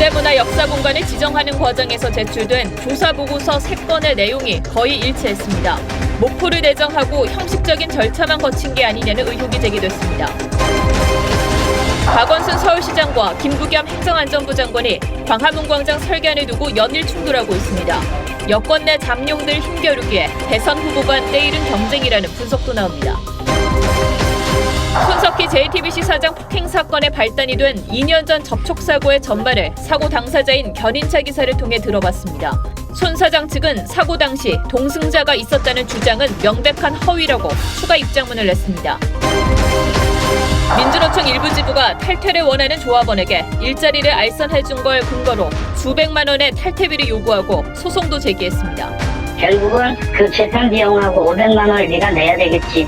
국제문화 역사공간을 지정하는 과정에서 제출된 조사보고서 3건의 내용이 거의 일치했습니다. 목포를 내정하고 형식적인 절차만 거친 게 아니냐는 의혹이 제기됐습니다. 박원순 서울시장과 김부겸 행정안전부 장관이 광화문 광장 설계안을 두고 연일 충돌하고 있습니다. 여권 내 잠룡들 힘겨루기에 대선 후보 간 때이른 경쟁이라는 분석도 나옵니다. 손석희 JTBC 사장 폭행 사건의 발단이 된 2년 전 접촉사고의 전말을 사고 당사자인 견인차 기사를 통해 들어봤습니다. 손 사장 측은 사고 당시 동승자가 있었다는 주장은 명백한 허위라고 추가 입장문을 냈습니다. 민주노총 일부 지부가 탈퇴를 원하는 조합원에게 일자리를 알선해준 걸 근거로 수백만 원의 탈퇴비를 요구하고 소송도 제기했습니다. 결국은 그 재판 비용하고 500만 원을 네가 내야 되겠지.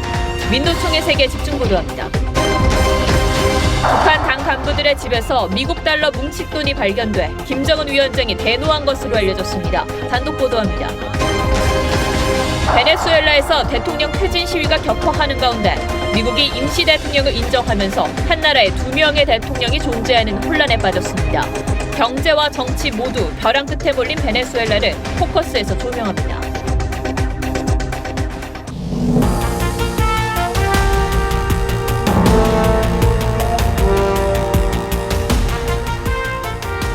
민노총의 세계 집중 보도합니다. 북한 당 간부들의 집에서 미국 달러 뭉칫돈이 발견돼 김정은 위원장이 대노한 것으로 알려졌습니다. 단독 보도합니다. 베네수엘라에서 대통령 퇴진 시위가 격화하는 가운데 미국이 임시 대통령을 인정하면서 한 나라에 2명의 대통령이 존재하는 혼란에 빠졌습니다. 경제와 정치 모두 벼랑 끝에 몰린 베네수엘라를 포커스에서 조명합니다.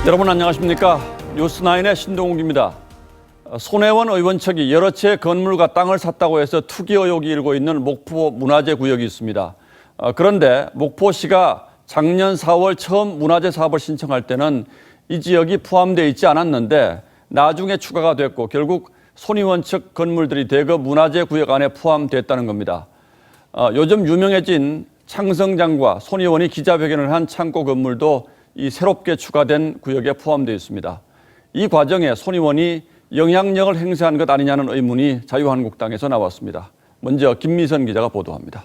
여러분 안녕하십니까? 뉴스9의 신동욱입니다. 손혜원 의원 측이 여러 채 건물과 땅을 샀다고 해서 투기 의혹이 일고 있는 목포 문화재 구역이 있습니다. 그런데 목포시가 작년 4월 처음 문화재 사업을 신청할 때는 이 지역이 포함되어 있지 않았는데 나중에 추가가 됐고 결국 손 의원 측 건물들이 대거 문화재 구역 안에 포함됐다는 겁니다. 요즘 유명해진 창성장과 손 의원이 기자회견을 한 창고 건물도 이 새롭게 추가된 구역에 포함되어 있습니다. 이 과정에 손 의원이 영향력을 행사한 것 아니냐는 의문이 자유한국당에서 나왔습니다. 먼저 김미선 기자가 보도합니다.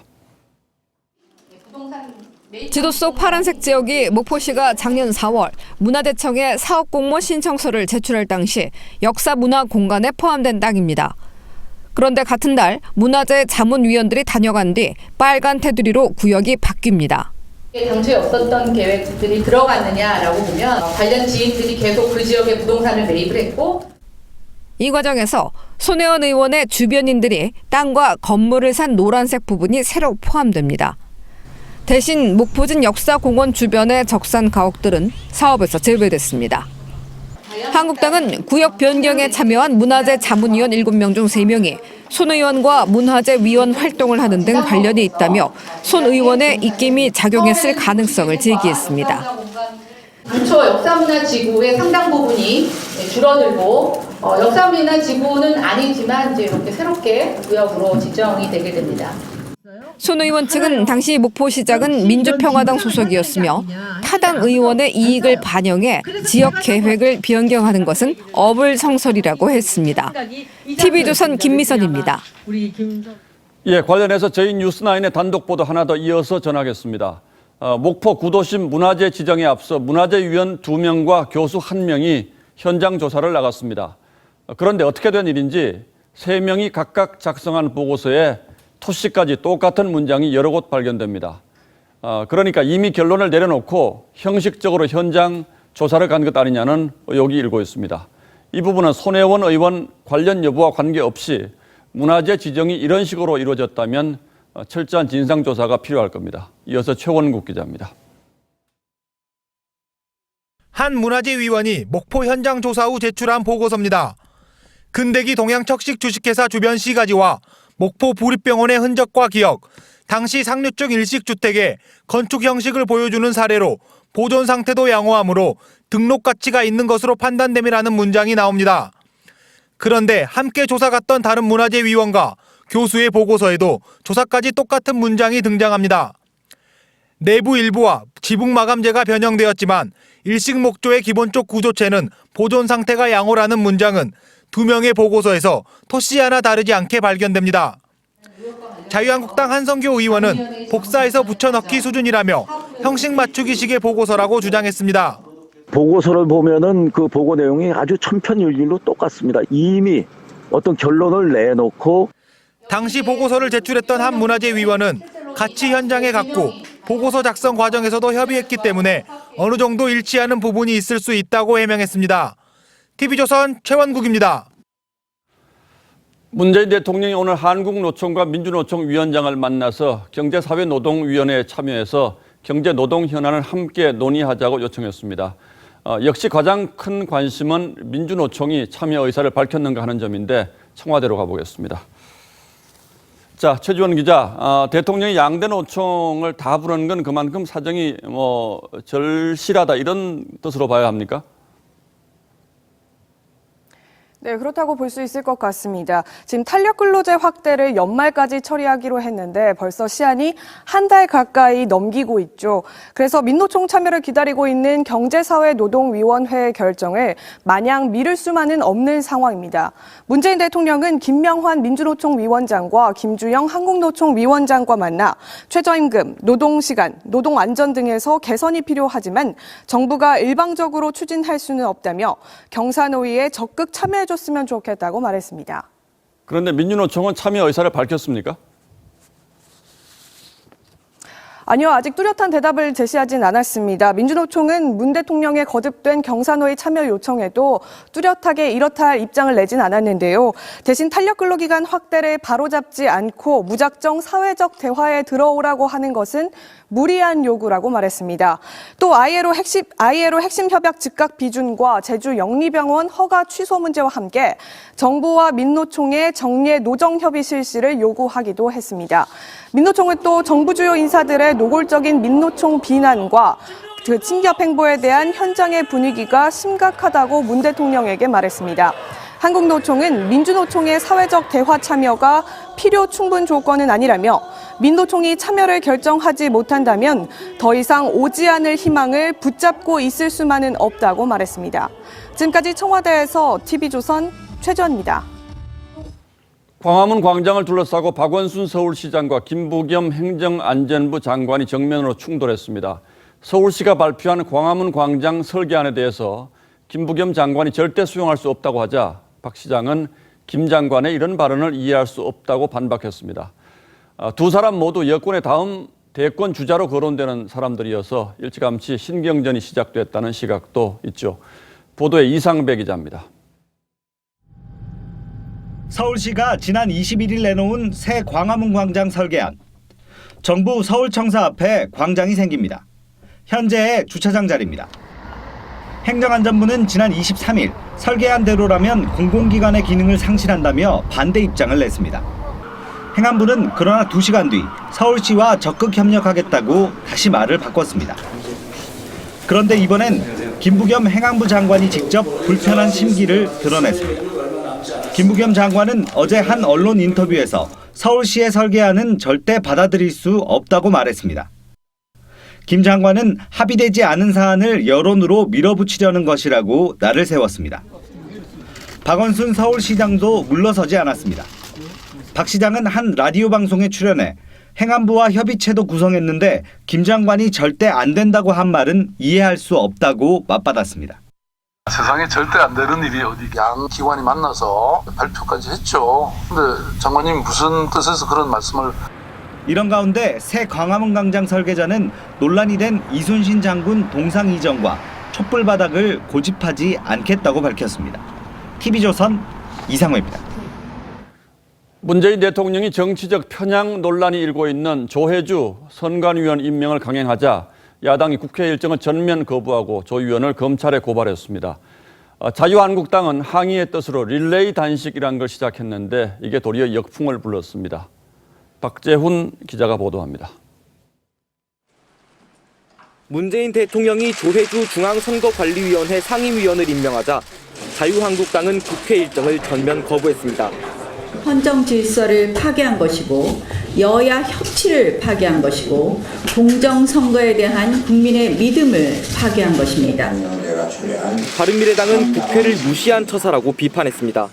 지도 속 파란색 지역이 목포시가 작년 4월 문화재청에 사업 공모 신청서를 제출할 당시 역사문화공간에 포함된 땅입니다. 그런데 같은 달 문화재 자문위원들이 다녀간 뒤 빨간 테두리로 구역이 바뀝니다. 당초에 없었던 계획들이 들어갔느냐라고 보면 관련 지인들이 계속 그 지역에 부동산을 매입을 했고 이 과정에서 손혜원 의원의 주변인들이 땅과 건물을 산 노란색 부분이 새로 포함됩니다. 대신 목포진 역사공원 주변의 적산 가옥들은 사업에서 제외됐습니다. 한국당은 구역 변경에 참여한 문화재 자문위원 7명 중 3명이 손 의원과 문화재위원 활동을 하는 등 관련이 있다며 손 의원의 입김이 작용했을 가능성을 제기했습니다. 당초 역사문화지구의 상당 부분이 줄어들고 역사문화지구는 아니지만 이제 이렇게 새롭게 구역으로 지정이 되게 됩니다. 손 의원 측은 당시 목포시장은 민주평화당 소속이었으며 타당 의원의 이익을 반영해 지역 계획을 변경하는 것은 어불성설이라고 했습니다. TV조선 김미선입니다. 예, 관련해서 저희 뉴스9의 단독 보도 하나 더 이어서 전하겠습니다. 목포 구도심 문화재 지정에 앞서 문화재위원 2명과 교수 1명이 현장 조사를 나갔습니다. 그런데 어떻게 된 일인지 3명이 각각 작성한 보고서에 토시까지 똑같은 문장이 여러 곳 발견됩니다. 그러니까 이미 결론을 내려놓고 형식적으로 현장 조사를 간 것 아니냐는 의혹이 일고 있습니다. 이 부분은 손혜원 의원 관련 여부와 관계없이 문화재 지정이 이런 식으로 이루어졌다면 철저한 진상조사가 필요할 겁니다. 이어서 최원국 기자입니다. 한 문화재위원이 목포 현장 조사 후 제출한 보고서입니다. 근대기 동양척식 주식회사 주변 시가지와 목포 부립병원의 흔적과 기억, 당시 상류층 일식주택의 건축 형식을 보여주는 사례로 보존 상태도 양호하므로 등록 가치가 있는 것으로 판단됨이라는 문장이 나옵니다. 그런데 함께 조사 갔던 다른 문화재위원과 교수의 보고서에도 조사까지 똑같은 문장이 등장합니다. 내부 일부와 지붕 마감재가 변형되었지만 일식 목조의 기본적 구조체는 보존 상태가 양호라는 문장은 2명의 보고서에서 토씨 하나 다르지 않게 발견됩니다. 자유한국당 한성교 의원은 복사해서 붙여넣기 수준이라며 형식 맞추기식의 보고서라고 주장했습니다. 보고서를 보면은 그 보고 내용이 아주 천편일률로 똑같습니다. 이미 어떤 결론을 내놓고 당시 보고서를 제출했던 한 문화재위원은 같이 현장에 갔고 보고서 작성 과정에서도 협의했기 때문에 어느 정도 일치하는 부분이 있을 수 있다고 해명했습니다. TV조선 최원국입니다. 문재인 대통령이 오늘 한국노총과 민주노총 위원장을 만나서 경제사회노동위원회에 참여해서 경제노동 현안을 함께 논의하자고 요청했습니다. 역시 가장 큰 관심은 민주노총이 참여 의사를 밝혔는가 하는 점인데 청와대로 가보겠습니다. 자, 최지원 기자, 대통령이 양대 노총을 다 부르는 건 그만큼 사정이 절실하다 이런 뜻으로 봐야 합니까? 네, 그렇다고 볼 수 있을 것 같습니다. 지금 탄력 근로제 확대를 연말까지 처리하기로 했는데 벌써 시한이 한 달 가까이 넘기고 있죠. 그래서 민노총 참여를 기다리고 있는 경제사회노동위원회의 결정을 마냥 미룰 수만은 없는 상황입니다. 문재인 대통령은 김명환 민주노총 위원장과 김주영 한국노총 위원장과 만나 최저임금, 노동시간, 노동안전 등에서 개선이 필요하지만 정부가 일방적으로 추진할 수는 없다며 경사노위에 적극 참여해 줬으면 좋겠다고 말했습니다. 그런데 민주노총은 참여 의사를 밝혔습니까? 아니요, 아직 뚜렷한 대답을 제시하진 않았습니다. 민주노총은 문 대통령의 거듭된 경사노위 참여 요청에도 뚜렷하게 이렇다 할 입장을 내진 않았는데요. 대신 탄력 근로기간 확대를 바로잡지 않고 무작정 사회적 대화에 들어오라고 하는 것은 무리한 요구라고 말했습니다. 또 ILO 핵심 협약 즉각 비준과 제주 영리병원 허가 취소 문제와 함께 정부와 민노총의 정례 노정협의 실시를 요구하기도 했습니다. 민노총은 또 정부 주요 인사들의 노골적인 민노총 비난과 그 친기업 행보에 대한 현장의 분위기가 심각하다고 문 대통령에게 말했습니다. 한국노총은 민주노총의 사회적 대화 참여가 필요 충분 조건은 아니라며 민노총이 참여를 결정하지 못한다면 더 이상 오지 않을 희망을 붙잡고 있을 수만은 없다고 말했습니다. 지금까지 청와대에서 TV조선 최지원입니다. 광화문 광장을 둘러싸고 박원순 서울시장과 김부겸 행정안전부 장관이 정면으로 충돌했습니다. 서울시가 발표한 광화문 광장 설계안에 대해서 김부겸 장관이 절대 수용할 수 없다고 하자 박 시장은 김 장관의 이런 발언을 이해할 수 없다고 반박했습니다. 두 사람 모두 여권의 다음 대권 주자로 거론되는 사람들이어서 일찌감치 신경전이 시작됐다는 시각도 있죠. 보도에 이상배 기자입니다. 서울시가 지난 21일 내놓은 새 광화문 광장 설계안. 정부 서울청사 앞에 광장이 생깁니다. 현재의 주차장 자리입니다. 행정안전부는 지난 23일 설계안대로라면 공공기관의 기능을 상실한다며 반대 입장을 냈습니다. 행안부는 그러나 2시간 뒤 서울시와 적극 협력하겠다고 다시 말을 바꿨습니다. 그런데 이번엔 김부겸 행안부 장관이 직접 불편한 심기를 드러냈습니다. 김부겸 장관은 어제 한 언론 인터뷰에서 서울시의 설계안은 절대 받아들일 수 없다고 말했습니다. 김 장관은 합의되지 않은 사안을 여론으로 밀어붙이려는 것이라고 날을 세웠습니다. 박원순 서울시장도 물러서지 않았습니다. 박 시장은 한 라디오 방송에 출연해 행안부와 협의체도 구성했는데 김 장관이 절대 안 된다고 한 말은 이해할 수 없다고 맞받았습니다. 세상에 절대 안 되는 일이 어디 양 기관이 만나서 발표까지 했죠. 근데 장관님 무슨 뜻에서 그런 말씀을. 이런 가운데 새 광화문 광장 설계자는 논란이 된 이순신 장군 동상 이전과 촛불 바닥을 고집하지 않겠다고 밝혔습니다. TV조선 이상호입니다. 문재인 대통령이 정치적 편향 논란이 일고 있는 조혜주 선관위원 임명을 강행하자 야당이 국회 일정을 전면 거부하고 조 의원을 검찰에 고발했습니다. 자유한국당은 항의의 뜻으로 릴레이 단식이라는 걸 시작했는데 이게 도리어 역풍을 불렀습니다. 박재훈 기자가 보도합니다. 문재인 대통령이 조혜주 중앙선거관리위원회 상임위원을 임명하자 자유한국당은 국회 일정을 전면 거부했습니다. 헌정 질서를 파괴한 것이고 여야 협치를 파괴한 것이고 공정선거에 대한 국민의 믿음을 파괴한 것입니다. 바른미래당은 국회를 무시한 처사라고 비판했습니다.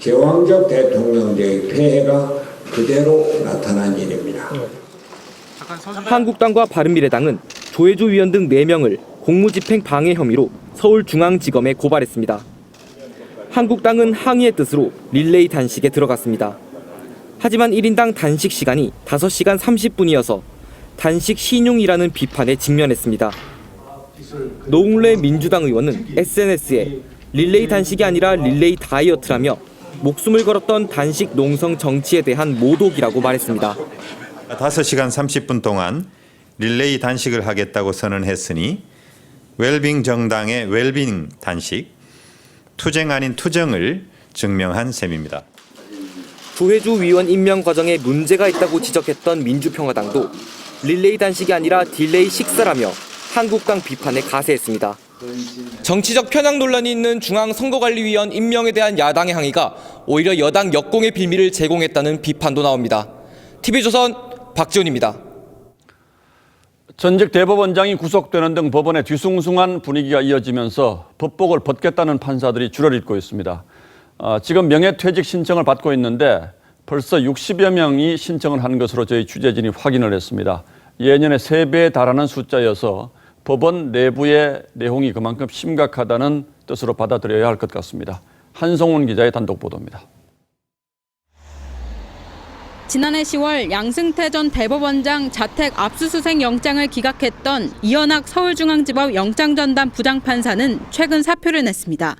제왕적 대통령제의 폐해가 그대로 나타난 일입니다. 한국당과 바른미래당은 조혜주 위원 등 4명을 공무집행 방해 혐의로 서울중앙지검에 고발했습니다. 한국당은 항의의 뜻으로 릴레이 단식에 들어갔습니다. 하지만 1인당 단식 시간이 5시간 30분이어서 단식 신용이라는 비판에 직면했습니다. 노웅래 민주당 의원은 SNS에 릴레이 단식이 아니라 릴레이 다이어트라며 목숨을 걸었던 단식 농성 정치에 대한 모독이라고 말했습니다. 5시간 30분 동안 릴레이 단식을 하겠다고 선언했으니 웰빙 정당의 웰빙 단식, 투쟁 아닌 투정을 증명한 셈입니다. 조혜주 위원 임명 과정에 문제가 있다고 지적했던 민주평화당도 릴레이 단식이 아니라 딜레이 식사라며 한국당 비판에 가세했습니다. 정치적 편향 논란이 있는 중앙선거관리위원 임명에 대한 야당의 항의가 오히려 여당 역공의 빌미를 제공했다는 비판도 나옵니다. TV조선 박지훈입니다. 전직 대법원장이 구속되는 등 법원의 뒤숭숭한 분위기가 이어지면서 법복을 벗겠다는 판사들이 줄을 잇고 있습니다. 지금 명예퇴직 신청을 받고 있는데 벌써 60여 명이 신청을 한 것으로 저희 취재진이 확인을 했습니다. 예년의 3배에 달하는 숫자여서 법원 내부의 내용이 그만큼 심각하다는 뜻으로 받아들여야 할 것 같습니다. 한성훈 기자의 단독 보도입니다. 지난해 10월 양승태 전 대법원장 자택 압수수색 영장을 기각했던 이현학 서울중앙지법 영장전담 부장판사는 최근 사표를 냈습니다.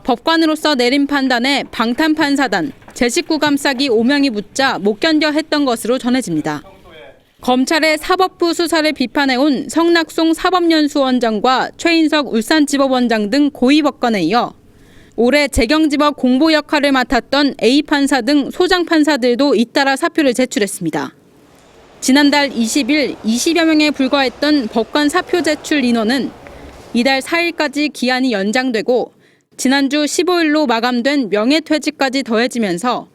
법관으로서 내린 판단에 방탄판사단, 제19 감싸기 오명이 붙자 못 견뎌 했던 것으로 전해집니다. 검찰의 사법부 수사를 비판해온 성낙송 사법연수원장과 최인석 울산지법원장 등 고위 법관에 이어 올해 재경지법 공보 역할을 맡았던 A판사 등 소장판사들도 잇따라 사표를 제출했습니다. 지난달 20일 20여 명에 불과했던 법관 사표 제출 인원은 이달 4일까지 기한이 연장되고 지난주 15일로 마감된 명예퇴직까지 더해지면서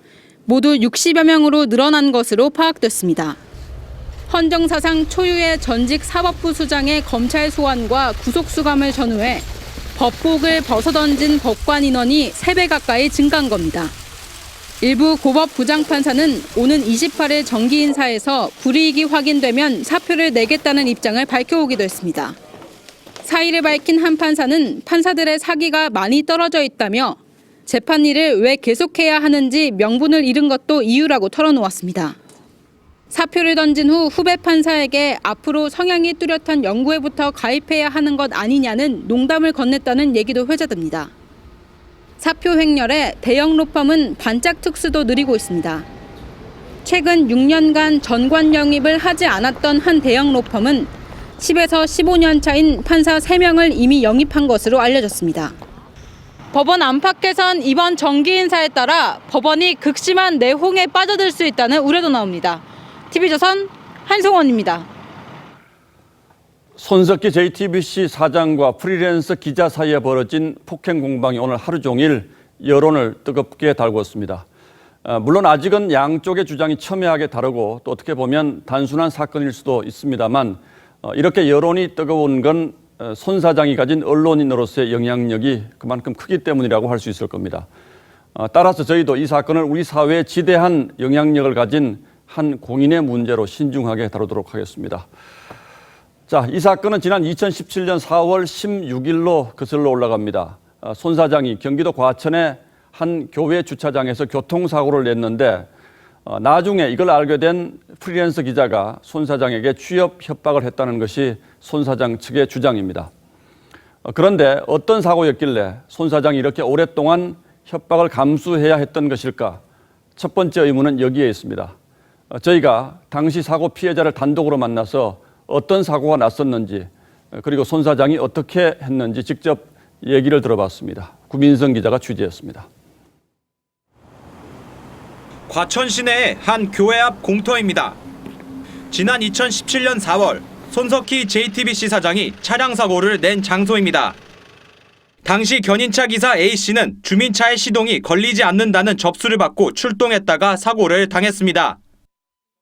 모두 60여 명으로 늘어난 것으로 파악됐습니다. 헌정사상 초유의 전직 사법부 수장의 검찰 소환과 구속수감을 전후해 법복을 벗어던진 법관 인원이 3배 가까이 증가한 겁니다. 일부 고법 부장판사는 오는 28일 정기인사에서 불이익이 확인되면 사표를 내겠다는 입장을 밝혀오기도 했습니다. 사의를 밝힌 한 판사는 판사들의 사기가 많이 떨어져 있다며 재판 일을 왜 계속해야 하는지 명분을 잃은 것도 이유라고 털어놓았습니다. 사표를 던진 후 후배 판사에게 앞으로 성향이 뚜렷한 연구회부터 가입해야 하는 것 아니냐는 농담을 건넸다는 얘기도 회자됩니다. 사표 횡렬에 대형 로펌은 반짝 특수도 누리고 있습니다. 최근 6년간 전관 영입을 하지 않았던 한 대형 로펌은 10에서 15년 차인 판사 3명을 이미 영입한 것으로 알려졌습니다. 법원 안팎에선 이번 정기인사에 따라 법원이 극심한 내홍에 빠져들 수 있다는 우려도 나옵니다. TV조선 한송원입니다. 손석희 JTBC 사장과 프리랜서 기자 사이에 벌어진 폭행 공방이 오늘 하루 종일 여론을 뜨겁게 달궜습니다. 물론 아직은 양쪽의 주장이 첨예하게 다르고 또 어떻게 보면 단순한 사건일 수도 있습니다만 이렇게 여론이 뜨거운 건 손 사장이 가진 언론인으로서의 영향력이 그만큼 크기 때문이라고 할 수 있을 겁니다. 따라서 저희도 이 사건을 우리 사회에 지대한 영향력을 가진 한 공인의 문제로 신중하게 다루도록 하겠습니다. 자, 이 사건은 지난 2017년 4월 16일로 거슬러 올라갑니다. 손 사장이 경기도 과천의 한 교회 주차장에서 교통사고를 냈는데 나중에 이걸 알게 된 프리랜서 기자가 손 사장에게 취업 협박을 했다는 것이 손 사장 측의 주장입니다. 그런데 어떤 사고였길래 손 사장이 이렇게 오랫동안 협박을 감수해야 했던 것일까? 첫 번째 의문은 여기에 있습니다. 저희가 당시 사고 피해자를 단독으로 만나서 어떤 사고가 났었는지 그리고 손 사장이 어떻게 했는지 직접 얘기를 들어봤습니다. 구민성 기자가 취재했습니다. 과천 시내의 한 교회 앞 공터입니다. 지난 2017년 4월 손석희 JTBC 사장이 차량 사고를 낸 장소입니다. 당시 견인차 기사 A씨는 주민차의 시동이 걸리지 않는다는 접수를 받고 출동했다가 사고를 당했습니다.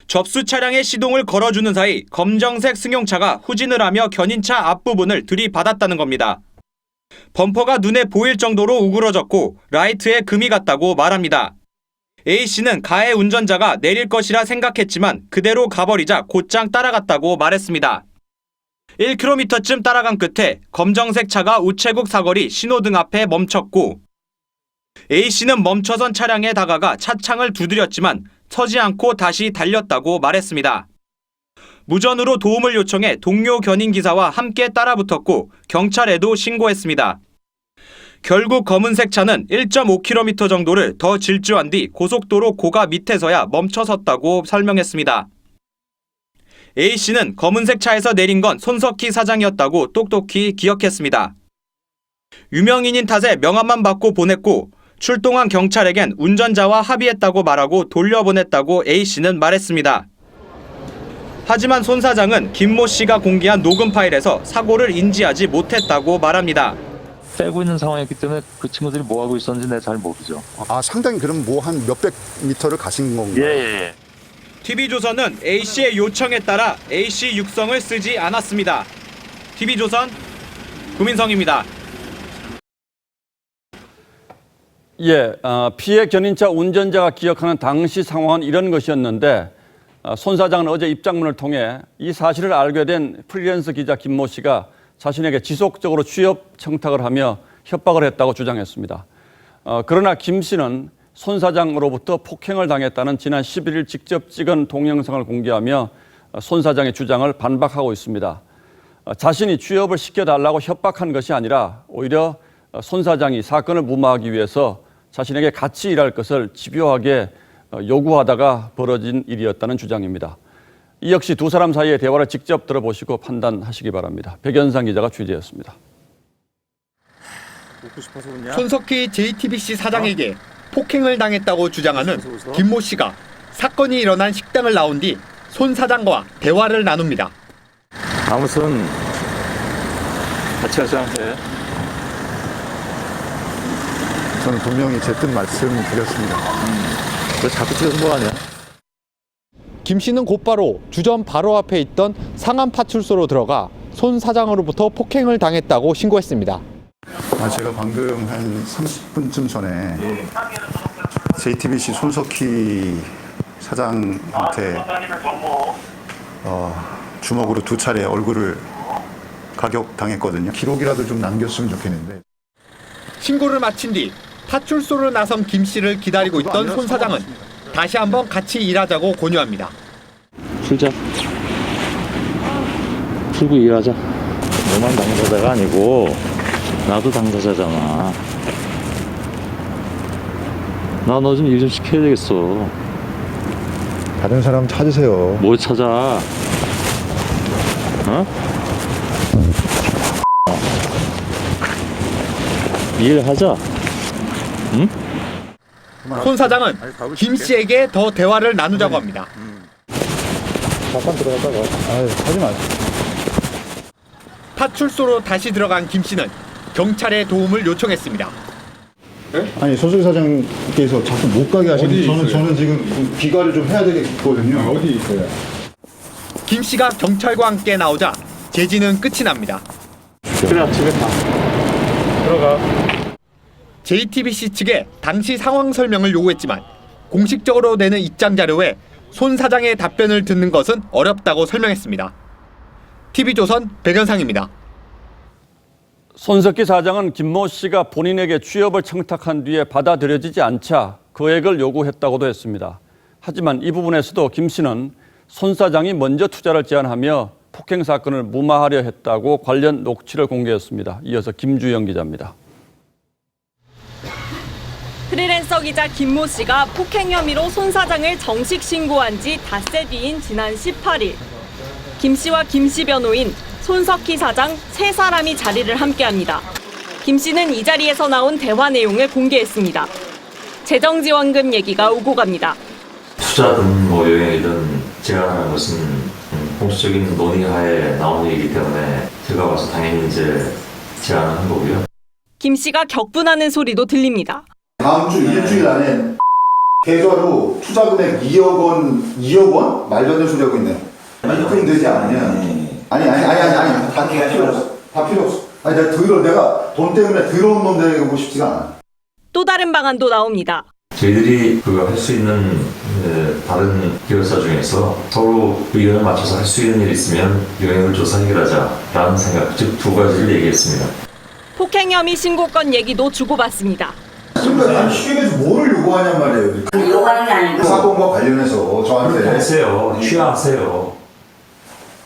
접수 차량의 시동을 걸어주는 사이 검정색 승용차가 후진을 하며 견인차 앞부분을 들이받았다는 겁니다. 범퍼가 눈에 보일 정도로 우그러졌고 라이트에 금이 갔다고 말합니다. A씨는 가해 운전자가 내릴 것이라 생각했지만 그대로 가버리자 곧장 따라갔다고 말했습니다. 1km쯤 따라간 끝에 검정색 차가 우체국 사거리 신호등 앞에 멈췄고 A씨는 멈춰선 차량에 다가가 차창을 두드렸지만 서지 않고 다시 달렸다고 말했습니다. 무전으로 도움을 요청해 동료 견인 기사와 함께 따라붙었고 경찰에도 신고했습니다. 결국 검은색 차는 1.5km 정도를 더 질주한 뒤 고속도로 고가 밑에서야 멈춰섰다고 설명했습니다. A씨는 검은색 차에서 내린 건 손석희 사장이었다고 똑똑히 기억했습니다. 유명인인 탓에 명함만 받고 보냈고 출동한 경찰에겐 운전자와 합의했다고 말하고 돌려보냈다고 A씨는 말했습니다. 하지만 손 사장은 김모 씨가 공개한 녹음 파일에서 사고를 인지하지 못했다고 말합니다. 빼고 있는 상황이었기 때문에 그 친구들이 뭐 하고 있었는지 내가 잘 모르죠. 아, 상당히 그럼 뭐 한 몇백 미터를 가신 건가요? 예. TV조선은 A씨의 요청에 따라 A씨 육성을 쓰지 않았습니다. TV조선 구민성입니다. 피해 견인차 운전자가 기억하는 당시 상황은 이런 것이었는데 손 사장은 어제 입장문을 통해 이 사실을 알게 된 프리랜서 기자 김모 씨가 자신에게 지속적으로 취업 청탁을 하며 협박을 했다고 주장했습니다. 그러나 김 씨는 손 사장으로부터 폭행을 당했다는 지난 11일 직접 찍은 동영상을 공개하며 손 사장의 주장을 반박하고 있습니다. 자신이 취업을 시켜달라고 협박한 것이 아니라 오히려 손 사장이 사건을 무마하기 위해서 자신에게 같이 일할 것을 집요하게 요구하다가 벌어진 일이었다는 주장입니다. 이 역시 두 사람 사이의 대화를 직접 들어보시고 판단하시기 바랍니다. 백연상 기자가 취재했습니다. 손석희 JTBC 사장에게 폭행을 당했다고 주장하는 김모 씨가 사건이 일어난 식당을 나온 뒤 손 사장과 대화를 나눕니다. 아무튼 같이 하지 않게. 저는 분명히 제 뜻 말씀드렸습니다. 왜 자꾸 찍어서 뭐하냐? 김 씨는 곧바로 주점 바로 앞에 있던 상암 파출소로 들어가 손 사장으로부터 폭행을 당했다고 신고했습니다. 제가 방금 한 30분쯤 전에 JTBC 손석희 사장한테 주먹으로 2차례 얼굴을 가격당했거든요. 기록이라도 좀 남겼으면 좋겠는데. 신고를 마친 뒤 파출소로 나선 김 씨를 기다리고 있던 손 사장은 다시 한번 같이 일하자고 권유합니다. 풀자. 풀고 일하자. 너만 당사자가 아니고 나도 당사자잖아. 나 너 좀 일 좀 시켜야 되겠어. 다른 사람 찾으세요. 뭘 찾아? 일하자. 응? 손 사장은 김 씨에게 더 대화를 나누자고 합니다. 잠깐 들어갔다가. 하지 마세요. 파출소로 다시 들어간 김 씨는 경찰의 도움을 요청했습니다. 아니 손석희 사장께서 자꾸 못 가게 하시는 저는 지금 귀가를 좀 해야 되겠거든요. 어디 있어요? 김 씨가 경찰과 함께 나오자 제지는 끝이 납니다. 그래 아침에 가. 들어가. JTBC 측에 당시 상황 설명을 요구했지만 공식적으로 내는 입장 자료에 손 사장의 답변을 듣는 것은 어렵다고 설명했습니다. TV조선 백연상입니다. 손석희 사장은 김모 씨가 본인에게 취업을 청탁한 뒤에 받아들여지지 않자 거액을 요구했다고도 했습니다. 하지만 이 부분에서도 김 씨는 손 사장이 먼저 투자를 제안하며 폭행 사건을 무마하려 했다고 관련 녹취를 공개했습니다. 이어서 김주영 기자입니다. 프리랜서 기자 김모 씨가 폭행 혐의로 손 사장을 정식 신고한 지 닷새 뒤인 지난 18일. 김 씨와 김 씨 변호인, 손석희 사장 세 사람이 자리를 함께합니다. 김 씨는 이 자리에서 나온 대화 내용을 공개했습니다. 재정지원금 얘기가 오고 갑니다. 투자든 뭐 여행이든 제안하는 것은 공식적인 논의하에 나온 일이기 때문에 제가 봐서 당연히 이제 제안을 한 거고요. 김 씨가 격분하는 소리도 들립니다. 다음 주 일주일 안에 계좌로 투자 금액 2억 원? 말도 안 되는 소리 하고 있네. 입금 되지 않으면 아니 다 필요 없어. 다 필요 없어. 아니 내가 돈 때문에 더러운 놈 되고 싶지가 않아. 또 다른 방안도 나옵니다. 저희들이 할 수 있는 다른 기획사 중에서 서로 의견을 맞춰서 할 수 있는 일이 있으면 영역을 조사 해결하자라는 생각, 즉 두 가지를 얘기했습니다. 폭행 혐의 신고건 얘기도 주고받습니다. 그러니까 취업에서 뭐를 요구하냔 말이에요. 요구하는 게 아니고 사건과 관련해서 저한테 하세요. 취하하세요.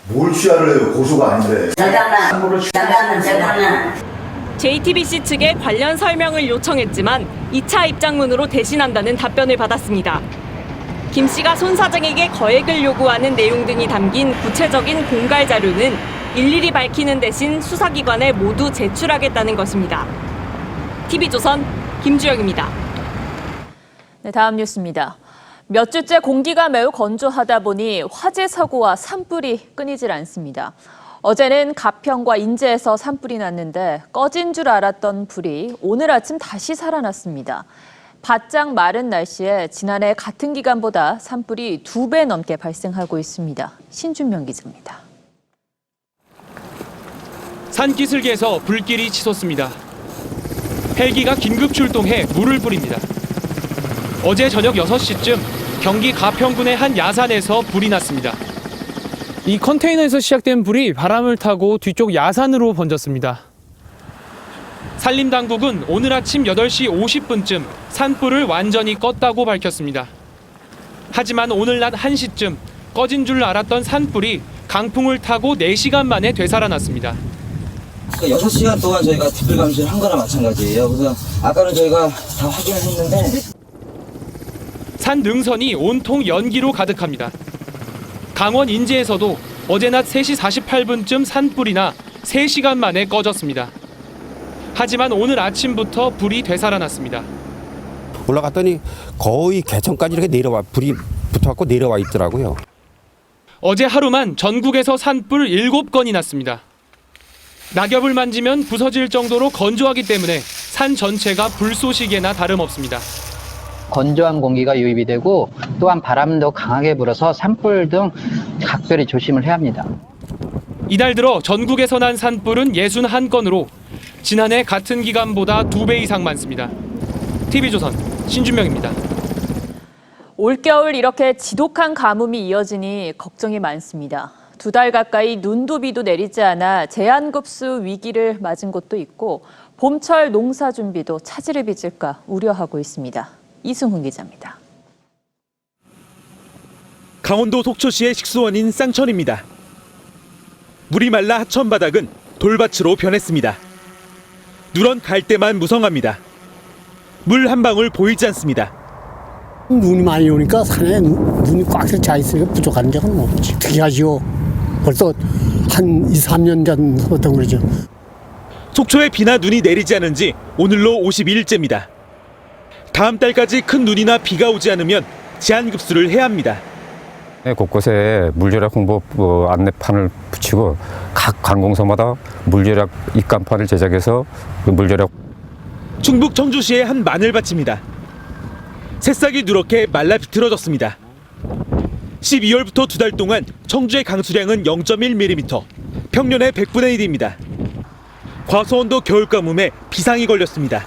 뭘 취하를 해요? 고소가 아닌데. JTBC 측에 관련 설명을 요청했지만 2차 입장문으로 대신한다는 답변을 받았습니다. 김 씨가 손 사장에게 거액을 요구하는 내용 등이 담긴 구체적인 공갈 자료는 일일이 밝히는 대신 수사기관에 모두 제출하겠다는 것입니다. TV조선 김주영입니다. 네, 다음 뉴스입니다. 몇 주째 공기가 매우 건조하다 보니 화재 사고와 산불이 끊이질 않습니다. 어제는 가평과 인제에서 산불이 났는데 꺼진 줄 알았던 불이 오늘 아침 다시 살아났습니다. 바짝 마른 날씨에 지난해 같은 기간보다 산불이 2배 넘게 발생하고 있습니다. 신준명 기자입니다. 산기슭에서 불길이 치솟습니다. 헬기가 긴급 출동해 물을 뿌립니다. 어제 저녁 6시쯤 경기 가평군의 한 야산에서 불이 났습니다. 이 컨테이너에서 시작된 불이 바람을 타고 뒤쪽 야산으로 번졌습니다. 산림당국은 오늘 아침 8시 50분쯤 산불을 완전히 껐다고 밝혔습니다. 하지만 오늘 낮 1시쯤 꺼진 줄 알았던 산불이 강풍을 타고 4시간 만에 되살아났습니다. 6시간 동안 저희가 뒷불 감시를 한 거나 마찬가지예요. 그래서 아까는 저희가 다 확인을 했는데 산 능선이 온통 연기로 가득합니다. 강원 인제에서도 어제 낮 3시 48분쯤 산불이 나 3시간 만에 꺼졌습니다. 하지만 오늘 아침부터 불이 되살아났습니다. 올라갔더니 거의 개천까지 이렇게 불이 붙어갖고 내려와 있더라고요. 어제 하루만 전국에서 산불 7건이 났습니다. 낙엽을 만지면 부서질 정도로 건조하기 때문에 산 전체가 불쏘시개나 다름없습니다. 건조한 공기가 유입이 되고 또한 바람도 강하게 불어서 산불 등 각별히 조심을 해야 합니다. 이달 들어 전국에서 난 산불은 61건으로 지난해 같은 기간보다 2배 이상 많습니다. TV조선 신준명입니다. 올겨울 이렇게 지독한 가뭄이 이어지니 걱정이 많습니다. 2달 가까이 눈도 비도 내리지 않아 제한급수 위기를 맞은 곳도 있고 봄철 농사 준비도 차질을 빚을까 우려하고 있습니다. 이승훈 기자입니다. 강원도 속초시의 식수원인 쌍천입니다. 물이 말라 하천 바닥은 돌밭으로 변했습니다. 누런 갈대만 무성합니다. 물 한 방울 보이지 않습니다. 눈이 많이 오니까 산에 눈이 꽉 차 있으니까 부족한 적은 없지. 어떻게 하지요? 벌써 한 2, 3년 전부터 그러죠. 속초에 비나 눈이 내리지 않은 지 오늘로 52일째입니다. 다음 달까지 큰 눈이나 비가 오지 않으면 제한급수를 해야 합니다. 곳곳에 물절약 홍보 안내판을 붙이고 각 관공서마다 물절약 입간판을 제작해서 그 물절약. 충북 청주시의 한 마늘밭입니다. 새싹이 누렇게 말라 비틀어졌습니다. 12월부터 2달 동안 청주의 강수량은 0.1mm, 평년의 100분의 1입니다. 과수원도 겨울 가뭄에 비상이 걸렸습니다.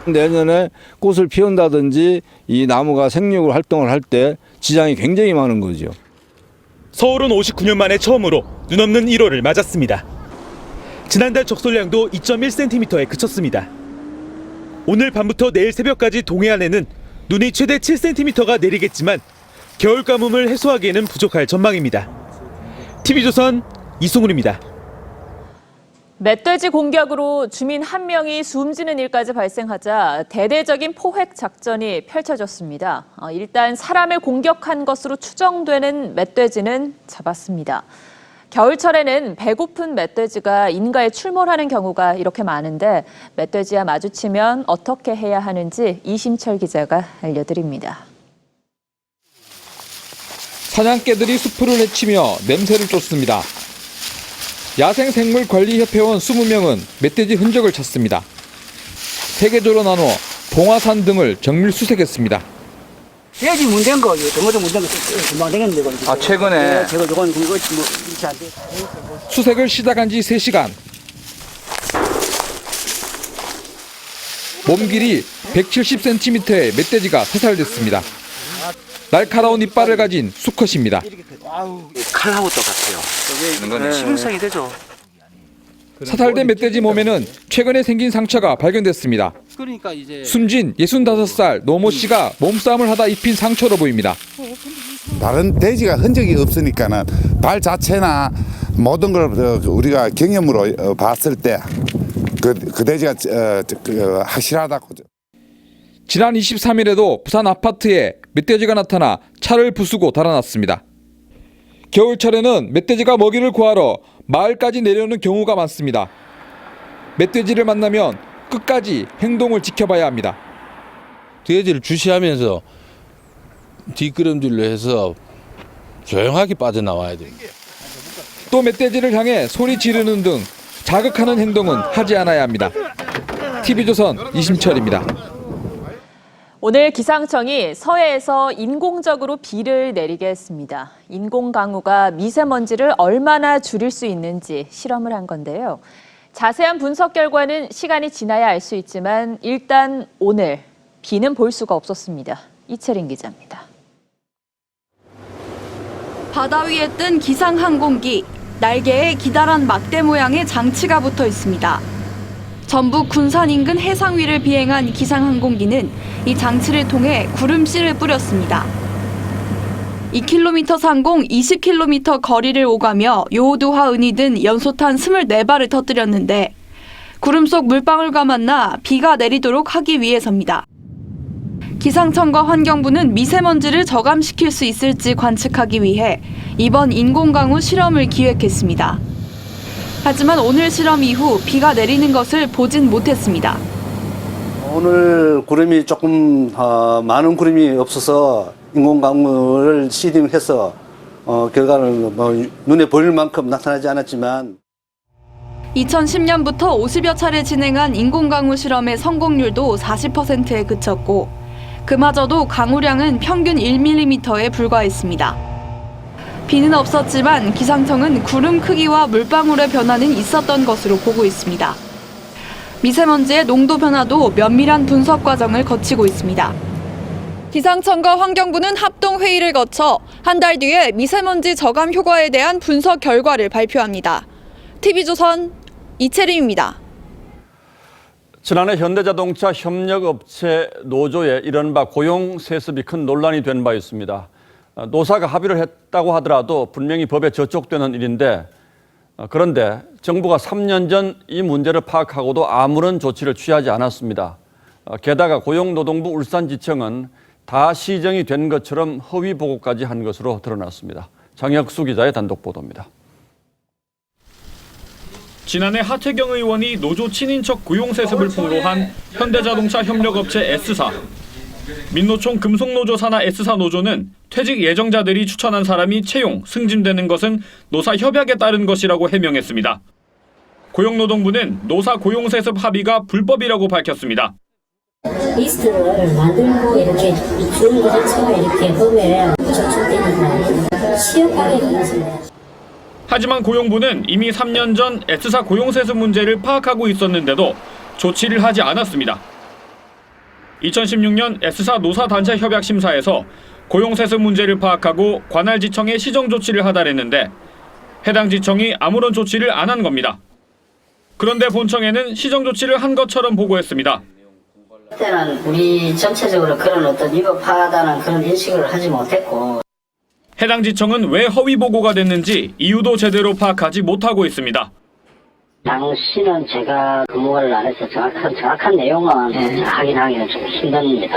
내년에 꽃을 피운다든지 이 나무가 생육을 활동을 할 때 지장이 굉장히 많은 거죠. 서울은 59년 만에 처음으로 눈 없는 1월을 맞았습니다. 지난달 적설량도 2.1cm에 그쳤습니다. 오늘 밤부터 내일 새벽까지 동해안에는 눈이 최대 7cm가 내리겠지만 겨울 가뭄을 해소하기에는 부족할 전망입니다. TV조선 이승훈입니다. 멧돼지 공격으로 주민 1명이 숨지는 일까지 발생하자 대대적인 포획 작전이 펼쳐졌습니다. 일단 사람을 공격한 것으로 추정되는 멧돼지는 잡았습니다. 겨울철에는 배고픈 멧돼지가 인가에 출몰하는 경우가 이렇게 많은데 멧돼지와 마주치면 어떻게 해야 하는지 이심철 기자가 알려드립니다. 사냥개들이 수풀을 헤치며 냄새를 쫓습니다. 야생생물관리협회원 20명은 멧돼지 흔적을 찾습니다. 3계조로 나눠 봉화산 등을 정밀 수색했습니다. 돼지 문제인 거죠. 정어도 문제인 거 금방 되겠는데. 아, 최근에? 제가 저건 그거 뭐 이렇게 안 돼. 수색을 시작한 지 3시간. 몸 길이 170cm의 멧돼지가 사살됐습니다. 날카로운 이빨을 가진 수컷입니다. 칼하고 똑같아요. 이거는 치명상이 되죠. 사살된 멧돼지 몸에는 최근에 생긴 상처가 발견됐습니다. 숨진 65살 노모 씨가 몸싸움을 하다 입힌 상처로 보입니다. 다른 대지가 흔적이 없으니까는 발 자체나 모든 걸 우리가 경험으로 봤을 때 그 대지가 확실하다고. 지난 23일에도 부산 아파트에 멧돼지가 나타나 차를 부수고 달아났습니다. 겨울철에는 멧돼지가 먹이를 구하러 마을까지 내려오는 경우가 많습니다. 멧돼지를 만나면 끝까지 행동을 지켜봐야 합니다. 돼지를 주시하면서 뒷걸음질로 해서 조용하게 빠져나와야 돼요. 또 멧돼지를 향해 소리 지르는 등 자극하는 행동은 하지 않아야 합니다. TV조선 이심철입니다. 오늘 기상청이 서해에서 인공적으로 비를 내리게 했습니다. 인공강우가 미세먼지를 얼마나 줄일 수 있는지 실험을 한 건데요. 자세한 분석 결과는 시간이 지나야 알 수 있지만 일단 오늘 비는 볼 수가 없었습니다. 이채린 기자입니다. 바다 위에 뜬 기상 항공기, 날개에 기다란 막대 모양의 장치가 붙어 있습니다. 전북 군산 인근 해상 위를 비행한 기상 항공기는 이 장치를 통해 구름씨를 뿌렸습니다. 2km 상공 20km 거리를 오가며 요오두화 은이 든 연소탄 24발을 터뜨렸는데 구름 속 물방울과 만나 비가 내리도록 하기 위해서입니다. 기상청과 환경부는 미세먼지를 저감시킬 수 있을지 관측하기 위해 이번 인공강우 실험을 기획했습니다. 하지만 오늘 실험 이후 비가 내리는 것을 보진 못했습니다. 오늘 구름이 조금 많은 구름이 없어서 인공강우를 시딩해서 결과는 눈에 보일 만큼 나타나지 않았지만 2010년부터 50여 차례 진행한 인공강우 실험의 성공률도 40%에 그쳤고 그마저도 강우량은 평균 1mm에 불과했습니다. 비는 없었지만 기상청은 구름 크기와 물방울의 변화는 있었던 것으로 보고 있습니다. 미세먼지의 농도 변화도 면밀한 분석 과정을 거치고 있습니다. 기상청과 환경부는 합동회의를 거쳐 한 달 뒤에 미세먼지 저감 효과에 대한 분석 결과를 발표합니다. TV조선 이채림입니다. 지난해 현대자동차 협력업체 노조의 이른바 고용 세습이 큰 논란이 된 바 있습니다. 노사가 합의를 했다고 하더라도 분명히 법에 저촉되는 일인데 그런데 정부가 3년 전 이 문제를 파악하고도 아무런 조치를 취하지 않았습니다. 게다가 고용노동부 울산지청은 다 시정이 된 것처럼 허위 보고까지 한 것으로 드러났습니다. 장혁수 기자의 단독 보도입니다. 지난해 하태경 의원이 노조 친인척 고용세습을 폭로한 현대자동차 협력업체 S사. 민노총 금속노조 산하 S사 노조는 퇴직 예정자들이 추천한 사람이 채용, 승진되는 것은 노사 협약에 따른 것이라고 해명했습니다. 고용노동부는 노사 고용세습 합의가 불법이라고 밝혔습니다. 리스트를 만들고 이렇게 주는 것 자체가 이렇게 법에 저촉되는 거 시험하게 되었습니다. 하지만 고용부는 이미 3년 전 S사 고용세습 문제를 파악하고 있었는데도 조치를 하지 않았습니다. 2016년 S사 노사단체 협약 심사에서 고용세습 문제를 파악하고 관할 지청에 시정 조치를 하달했는데 해당 지청이 아무런 조치를 안 한 겁니다. 그런데 본청에는 시정 조치를 한 것처럼 보고했습니다. 그때는 우리 전체적으로 그런 어떤 위법하다는 그런 인식을 하지 못했고 해당 지청은 왜 허위 보고가 됐는지 이유도 제대로 파악하지 못하고 있습니다. 당시는 제가 근무를 안 해서 정확한 내용은 확인하기는 좀 힘듭니다.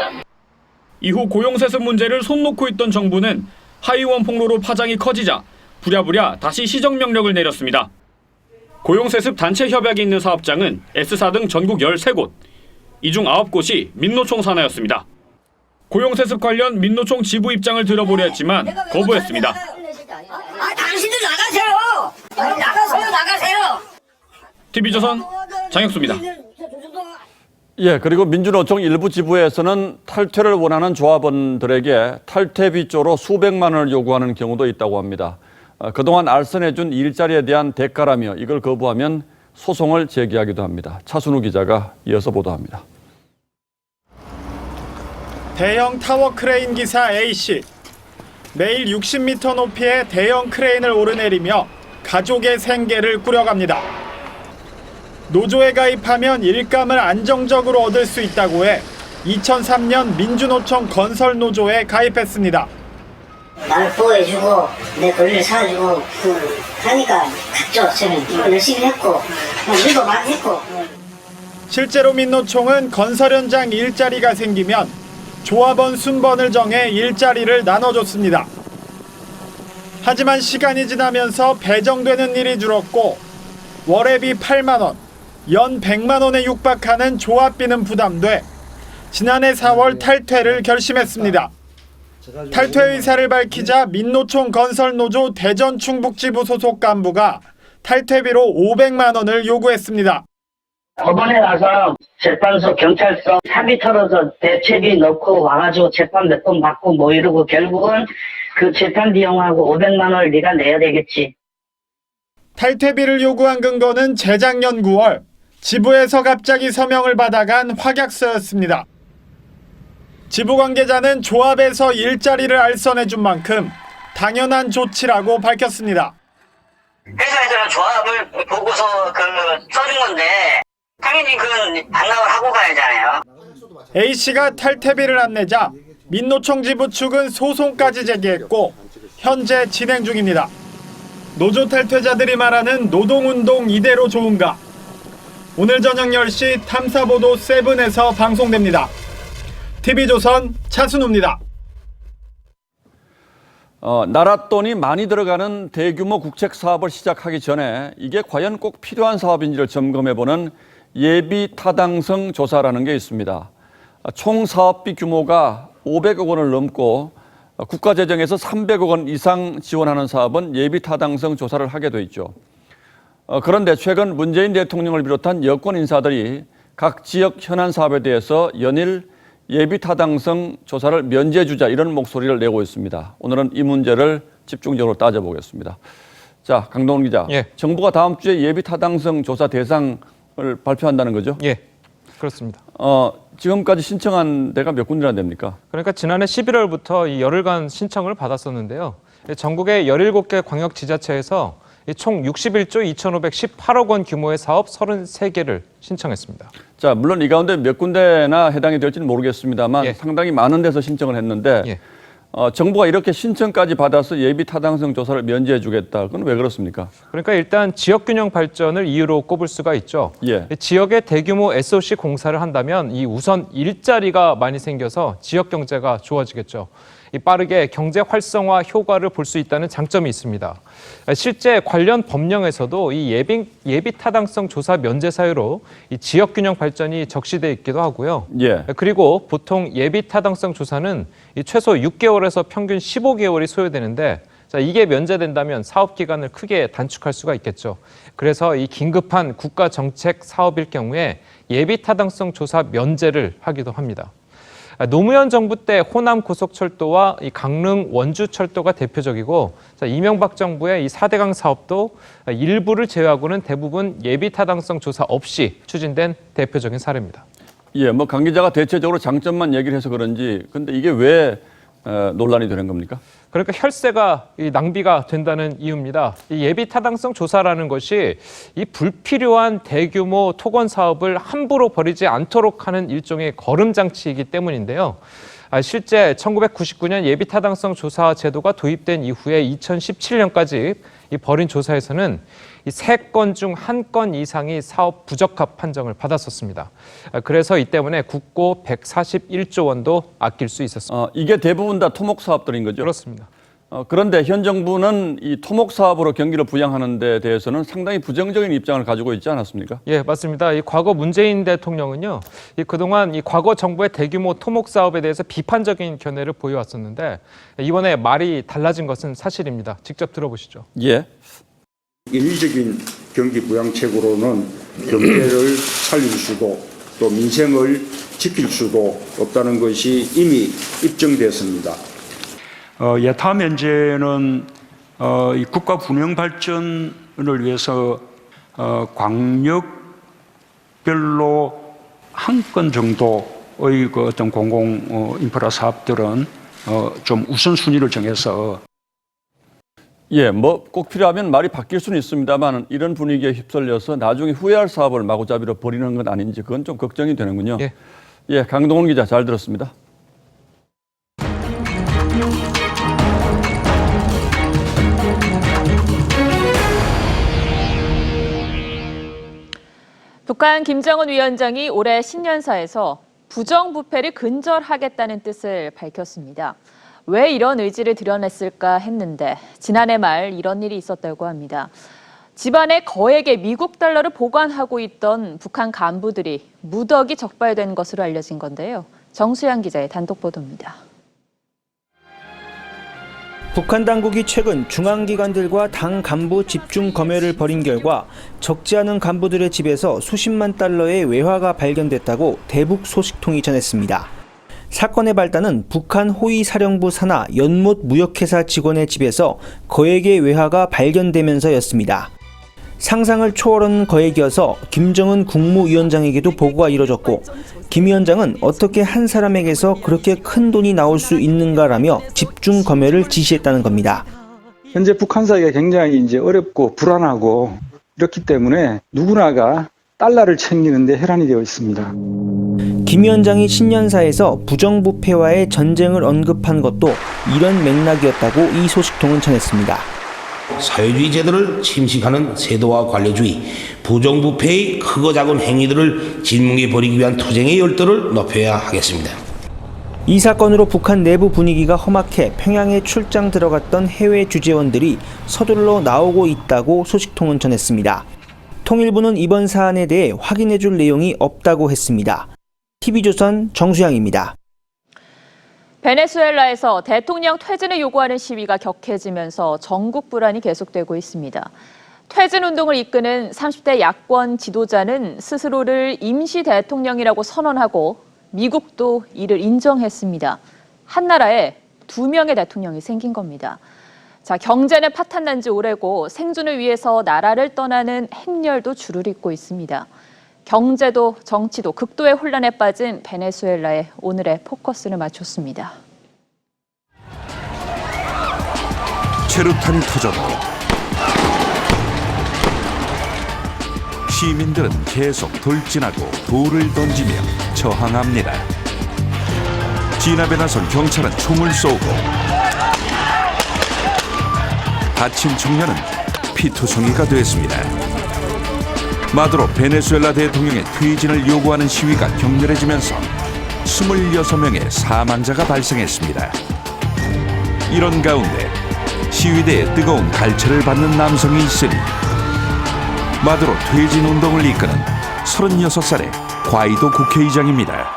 이후 고용세습 문제를 손 놓고 있던 정부는 하위원 폭로로 파장이 커지자 부랴부랴 다시 시정 명령을 내렸습니다. 고용세습 단체 협약이 있는 사업장은 S사 등 전국 13곳, 이 중 9곳이 민노총 산하였습니다. 고용세습 관련 민노총 지부 입장을 들어보려 했지만 거부했습니다. 당신들 나가세요! 나가세요! TV조선 장혁수입니다. 예, 그리고 민주노총 일부 지부에서는 탈퇴를 원하는 조합원들에게 탈퇴비조로 수백만 원을 요구하는 경우도 있다고 합니다. 그동안 알선해준 일자리에 대한 대가라며 이걸 거부하면 소송을 제기하기도 합니다. 차순우 기자가 이어서 보도합니다. 대형 타워 크레인 기사 A씨. 매일 60m 높이의 대형 크레인을 오르내리며 가족의 생계를 꾸려갑니다. 노조에 가입하면 일감을 안정적으로 얻을 수 있다고 해 2003년 민주노총 건설노조에 가입했습니다. 나를 보호해주고 내 권리를 살아주고 하니까 갔죠. 저는 열심히 했고 일도 많이 했고. 실제로 민노총은 건설 현장 일자리가 생기면 조합원 순번을 정해 일자리를 나눠줬습니다. 하지만 시간이 지나면서 배정되는 일이 줄었고 월회비 8만 원, 연 100만 원에 육박하는 조합비는 부담돼 지난해 4월 탈퇴를 결심했습니다. 탈퇴 의사를 밝히자 민노총 건설노조 대전 충북지부 소속 간부가 탈퇴비로 500만 원을 요구했습니다. 법원에 가서 재판소 경찰서 합의 털어서 대체비 넣고 와가지고 재판 몇 번 받고 뭐 이러고 결국은 그 재판 비용하고 500만 원을 네가 내야 되겠지. 탈퇴비를 요구한 근거는 재작년 9월 지부에서 갑자기 서명을 받아간 확약서였습니다. 지부 관계자는 조합에서 일자리를 알선해준 만큼 당연한 조치라고 밝혔습니다. 회사에서는 조합을 보고서 써준 건데 당연히 그건 반납을 하고 가야잖아요. A씨가 탈퇴비를 안 내자 민노총 지부 측은 소송까지 제기했고 현재 진행 중입니다. 노조 탈퇴자들이 말하는 노동운동 이대로 좋은가? 오늘 저녁 10시 탐사보도 7에서 방송됩니다. TV조선 차순우입니다. 나라 돈이 많이 들어가는 대규모 국책 사업을 시작하기 전에 이게 과연 꼭 필요한 사업인지를 점검해보는 예비 타당성 조사라는 게 있습니다. 총 사업비 규모가 500억 원을 넘고 국가재정에서 300억 원 이상 지원하는 사업은 예비 타당성 조사를 하게 돼 있죠. 그런데 최근 문재인 대통령을 비롯한 여권 인사들이 각 지역 현안 사업에 대해서 연일 예비 타당성 조사를 면제해주자 이런 목소리를 내고 있습니다. 오늘은 이 문제를 집중적으로 따져보겠습니다. 자, 강동원 기자. 예. 정부가 다음 주에 예비 타당성 조사 대상을 발표한다는 거죠? 예, 그렇습니다. 지금까지 신청한 데가 몇 군데나 됩니까? 그러니까 지난해 11월부터 이 열흘간 신청을 받았었는데요. 전국의 17개 광역지자체에서 총 61조 2,518억 원 규모의 사업 33개를 신청했습니다. 자, 물론 이 가운데 몇 군데나 해당이 될지는 모르겠습니다만 예. 상당히 많은 데서 신청을 했는데 예. 정부가 이렇게 신청까지 받아서 예비 타당성 조사를 면제해 주겠다. 그건 왜 그렇습니까? 그러니까 일단 지역균형 발전을 이유로 꼽을 수가 있죠. 예. 지역에 대규모 SOC 공사를 한다면 이 우선 일자리가 많이 생겨서 지역 경제가 좋아지겠죠. 이 빠르게 경제 활성화 효과를 볼 수 있다는 장점이 있습니다. 실제 관련 법령에서도 이 예비 타당성 조사 면제 사유로 이 지역 균형 발전이 적시돼 있기도 하고요. 예. 그리고 보통 예비 타당성 조사는 이 최소 6개월에서 평균 15개월이 소요되는데 자, 이게 면제된다면 사업 기간을 크게 단축할 수가 있겠죠. 그래서 이 긴급한 국가 정책 사업일 경우에 예비 타당성 조사 면제를 하기도 합니다. 노무현 정부 때 호남 고속철도와 이 강릉 원주철도가 대표적이고 이명박 정부의 이 4대강 사업도 일부를 제외하고는 대부분 예비 타당성 조사 없이 추진된 대표적인 사례입니다. 예, 뭐 강 기자가 대체적으로 장점만 얘기를 해서 그런지 근데 이게 왜 논란이 되는 겁니까? 그러니까 혈세가 이 낭비가 된다는 이유입니다. 이 예비 타당성 조사라는 것이 이 불필요한 대규모 토건 사업을 함부로 벌이지 않도록 하는 일종의 거름 장치이기 때문인데요. 실제 1999년 예비 타당성 조사 제도가 도입된 이후에 2017년까지 이 벌인 조사에서는 이 3건 중 1건 이상이 사업 부적합 판정을 받았었습니다. 그래서 이 때문에 국고 141조 원도 아낄 수 있었습니다. 이게 대부분 다 토목 사업들인 거죠? 그렇습니다. 그런데 현 정부는 이 토목 사업으로 경기를 부양하는 데 대해서는 상당히 부정적인 입장을 가지고 있지 않았습니까? 예, 맞습니다. 이 과거 문재인 대통령은요, 그동안 이 과거 정부의 대규모 토목 사업에 대해서 비판적인 견해를 보여왔었는데 이번에 말이 달라진 것은 사실입니다. 직접 들어보시죠. 예. 인위적인 경기 부양책으로는 경제를 살릴 수도 또 민생을 지킬 수도 없다는 것이 이미 입증됐습니다. 예타 면제는 이 국가 균형 발전을 위해서 광역별로 한 건 정도의 그 어떤 공공 인프라 사업들은 좀 우선순위를 정해서 예, 뭐 꼭 필요하면 말이 바뀔 수는 있습니다만 이런 분위기에 휩쓸려서 나중에 후회할 사업을 마구잡이로 벌이는 건 아닌지 그건 좀 걱정이 되는군요. 예, 강동원 기자 잘 들었습니다. 북한 김정은 위원장이 올해 신년사에서 부정부패를 근절하겠다는 뜻을 밝혔습니다. 왜 이런 의지를 드러냈을까 했는데 지난해 말 이런 일이 있었다고 합니다. 집안에 거액의 미국 달러를 보관하고 있던 북한 간부들이 무더기 적발된 것으로 알려진 건데요. 정수양 기자의 단독 보도입니다. 북한 당국이 최근 중앙기관들과 당 간부 집중 검열을 벌인 결과 적지 않은 간부들의 집에서 수십만 달러의 외화가 발견됐다고 대북 소식통이 전했습니다. 사건의 발단은 북한 호위사령부 산하 연못 무역회사 직원의 집에서 거액의 외화가 발견되면서였습니다. 상상을 초월한 거액이어서 김정은 국무위원장에게도 보고가 이뤄졌고 김 위원장은 어떻게 한 사람에게서 그렇게 큰 돈이 나올 수 있는가라며 집중 검열을 지시했다는 겁니다. 현재 북한 사회가 굉장히 이제 어렵고 불안하고 이렇기 때문에 누구나가 달러를 챙기는데 혈안이 되어 있습니다. 김 위원장이 신년사에서 부정부패와의 전쟁을 언급한 것도 이런 맥락이었다고 이 소식통은 전했습니다. 사회주의 제도를 침식하는 세도와 관료주의, 부정부패의 크고 작은 행위들을 진뭉에 버리기 위한 투쟁의 열도를 높여야 하겠습니다. 이 사건으로 북한 내부 분위기가 험악해 평양에 출장 들어갔던 해외 주재원들이 서둘러 나오고 있다고 소식통은 전했습니다. 통일부는 이번 사안에 대해 확인해줄 내용이 없다고 했습니다. TV조선 정수양입니다. 베네수엘라에서 대통령 퇴진을 요구하는 시위가 격해지면서 전국 불안이 계속되고 있습니다. 퇴진 운동을 이끄는 30대 야권 지도자는 스스로를 임시 대통령이라고 선언하고 미국도 이를 인정했습니다. 한 나라에 2명의 대통령이 생긴 겁니다. 자, 경제는 파탄난 지 오래고 생존을 위해서 나라를 떠나는 행렬도 줄을 잇고 있습니다. 경제도 정치도 극도의 혼란에 빠진 베네수엘라에 오늘의 포커스를 맞췄습니다. 체류탄이 터졌고 시민들은 계속 돌진하고 돌을 던지며 저항합니다. 진압에 나선 경찰은 총을 쏘고 다친 청년은 피투성이가 됐습니다. 마두로 베네수엘라 대통령의 퇴진을 요구하는 시위가 격렬해지면서 26명의 사망자가 발생했습니다. 이런 가운데 시위대의 뜨거운 갈채를 받는 남성이 있으니 마두로 퇴진 운동을 이끄는 36살의 과이도 국회의장입니다.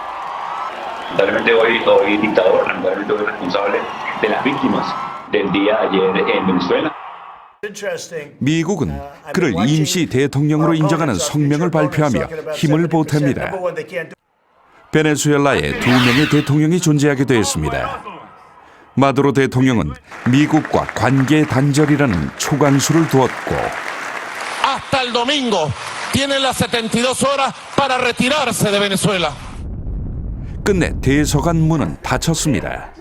미국은 그를 임시 대통령으로 인정하는 성명을 발표하며 힘을 보탭니다. 베네수엘라에 2명의 대통령이 존재하게 되었습니다. 마두로 대통령은 미국과 관계 단절이라는 초강수를 두었고 Hasta el domingo tiene las 72 horas para retirarse de Venezuela. 끝내 대서관 문은 닫혔습니다.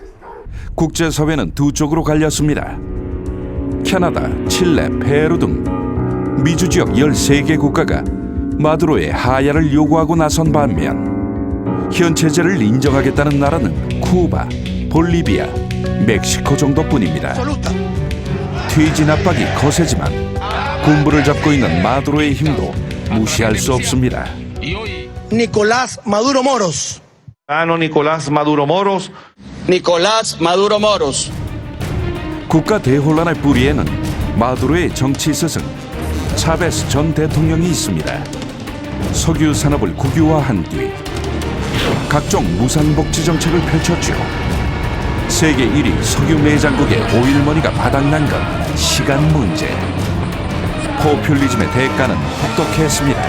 국제사회는 두 쪽으로 갈렸습니다. 캐나다, 칠레, 페루 등 미주 지역 13개 국가가 마두로의 하야를 요구하고 나선 반면 현 체제를 인정하겠다는 나라는 쿠바, 볼리비아, 멕시코 정도뿐입니다. 퇴진 압박이 거세지만 군부를 잡고 있는 마두로의 힘도 무시할 수 없습니다. Nicolás Maduro Moros. Nicolás Maduro Moros. Nicolás Maduro Moros. 국가 대혼란의 뿌리에는 마두로의 정치 스승 차베스 전 대통령이 있습니다. 석유 산업을 국유화한 뒤 각종 무상복지 정책을 펼쳤죠. 세계 1위 석유 매장국의 오일머니가 바닥난 건 시간 문제. 포퓰리즘의 대가는 혹독했습니다.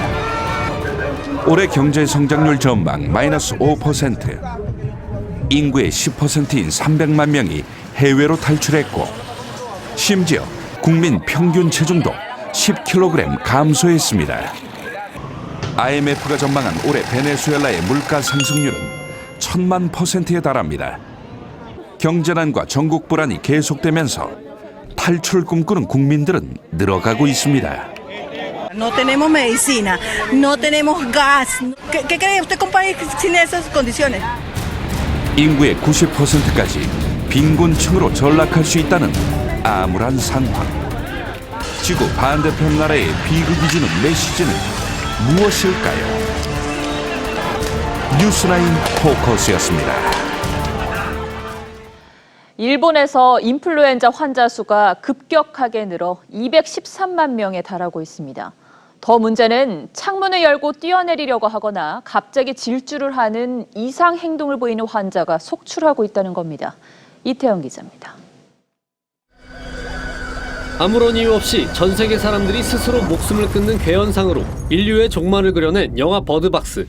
올해 경제 성장률 전망 마이너스 5%, 인구의 10%인 300만 명이 해외로 탈출했고 심지어 국민 평균 체중도 10kg 감소했습니다. IMF가 전망한 올해 베네수엘라의 물가 상승률은 1000만%에 달합니다. 경제난과 전국 불안이 계속되면서 탈출 꿈꾸는 국민들은 늘어가고 있습니다. No tenemos medicina, no tenemos gas. ¿Qué cree usted con un país sin esas condiciones? 인구의 90%까지 빈곤층으로 전락할 수 있다는 암울한 상황. 지구 반대편 나라의 비극이 주는 메시지는 무엇일까요? 뉴스라인 포커스였습니다. 일본에서 인플루엔자 환자 수가 급격하게 늘어 213만 명에 달하고 있습니다. 더 문제는 창문을 열고 뛰어내리려고 하거나 갑자기 질주를 하는 이상 행동을 보이는 환자가 속출하고 있다는 겁니다. 이태영 기자입니다. 아무런 이유 없이 전 세계 사람들이 스스로 목숨을 끊는 괴현상으로 인류의 종말을 그려낸 영화 버드박스.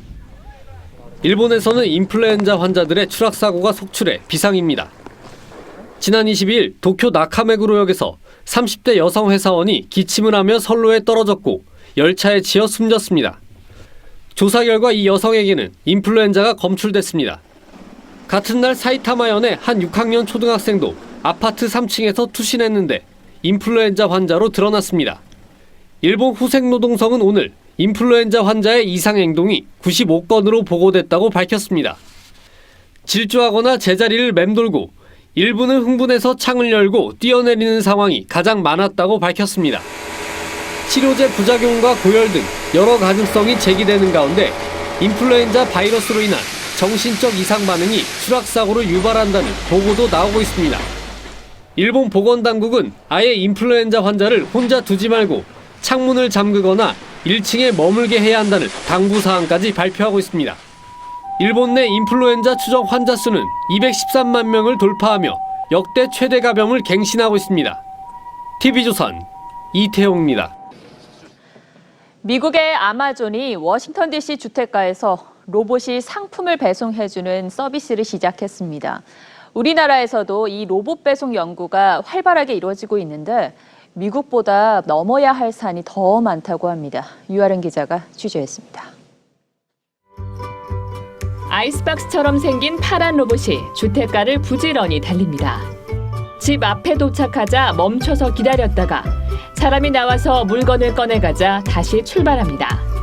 일본에서는 인플루엔자 환자들의 추락사고가 속출해 비상입니다. 지난 22일 도쿄 나카메구로역에서 30대 여성 회사원이 기침을 하며 선로에 떨어졌고 열차에 치여 숨졌습니다. 조사 결과 이 여성에게는 인플루엔자가 검출됐습니다. 같은 날 사이타마현의 한 6학년 초등학생도 아파트 3층에서 투신했는데 인플루엔자 환자로 드러났습니다. 일본 후생노동성은 오늘 인플루엔자 환자의 이상 행동이 95건으로 보고됐다고 밝혔습니다. 질주하거나 제자리를 맴돌고 일부는 흥분해서 창을 열고 뛰어내리는 상황이 가장 많았다고 밝혔습니다. 치료제 부작용과 고열 등 여러 가능성이 제기되는 가운데 인플루엔자 바이러스로 인한 정신적 이상 반응이 추락사고를 유발한다는 보고도 나오고 있습니다. 일본 보건당국은 아예 인플루엔자 환자를 혼자 두지 말고 창문을 잠그거나 1층에 머물게 해야 한다는 당부사항까지 발표하고 있습니다. 일본 내 인플루엔자 추적 환자 수는 213만 명을 돌파하며 역대 최대 감염을 갱신하고 있습니다. TV조선 이태용입니다. 미국의 아마존이 워싱턴 DC 주택가에서 로봇이 상품을 배송해주는 서비스를 시작했습니다. 우리나라에서도 이 로봇 배송 연구가 활발하게 이루어지고 있는데 미국보다 넘어야 할 산이 더 많다고 합니다. 유아른 기자가 취재했습니다. 아이스박스처럼 생긴 파란 로봇이 주택가를 부지런히 달립니다. 집 앞에 도착하자 멈춰서 기다렸다가 사람이 나와서 물건을 꺼내가자 다시 출발합니다.